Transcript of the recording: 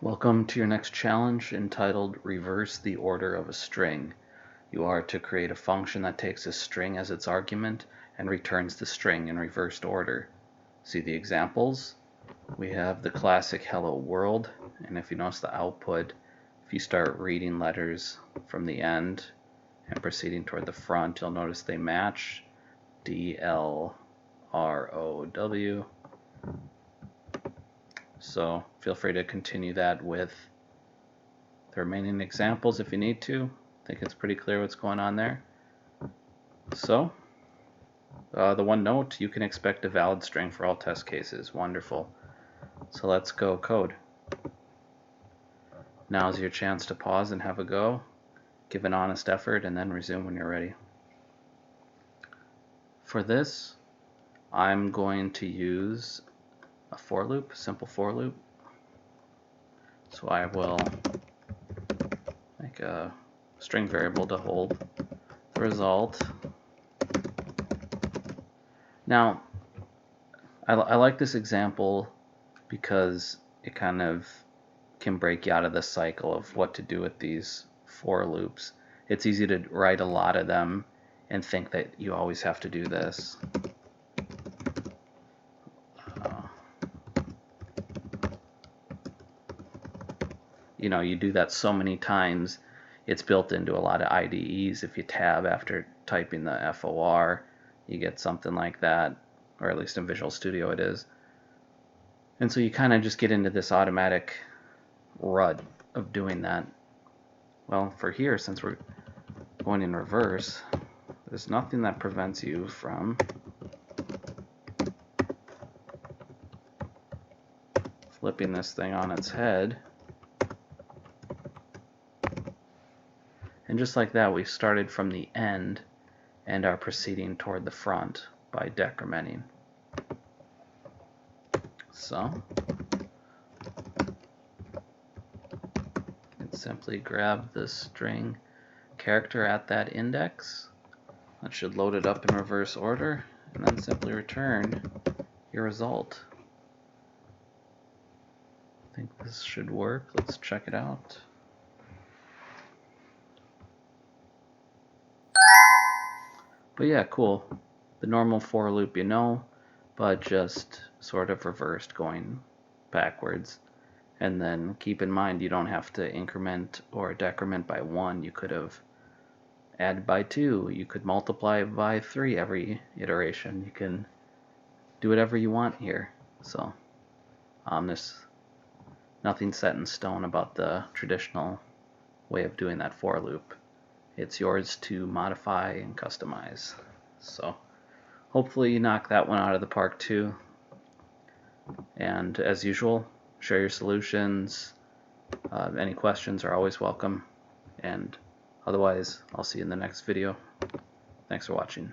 Welcome to your next challenge entitled Reverse the Order of a String. You are to create a function that takes a string as its argument and returns the string in reversed order. See the examples? We have the classic hello world, and if you notice the output, if you start reading letters from the end and proceeding toward the front, you'll notice they match. D, L, R, O, W. So feel free to continue that with the remaining examples if you need to. I think it's pretty clear what's going on there. So the one note, you can expect a valid string for all test cases. Wonderful. So let's go code. Now's your chance to pause and have a go. Give an honest effort and then resume when you're ready. For this, I'm going to use a for loop, a simple for loop. So I will make a string variable to hold the result. Now, I like this example because it kind of can break you out of the cycle of what to do with these for loops. It's easy to write a lot of them and think that you always have to do this. You do that so many times, it's built into a lot of IDEs. If you tab after typing the FOR, you get something like that, or at least in Visual Studio it is. And so you kind of just get into this automatic rut of doing that. Well, for here, since we're going in reverse, there's nothing that prevents you from flipping this thing on its head. And just like that, we started from the end and are proceeding toward the front by decrementing. So simply grab the string character at that index. That should load it up in reverse order, and then simply return your result. I think this should work. Let's check it out. But yeah, cool. The normal for loop but just sort of reversed, going backwards. And then keep in mind, you don't have to increment or decrement by 1. You could have added by 2. You could multiply by 3 every iteration. You can do whatever you want here. So there's nothing set in stone about the traditional way of doing that for loop. It's yours to modify and customize. So hopefully you knock that one out of the park too. And as usual, share your solutions. Any questions are always welcome. And otherwise, I'll see you in the next video. Thanks for watching.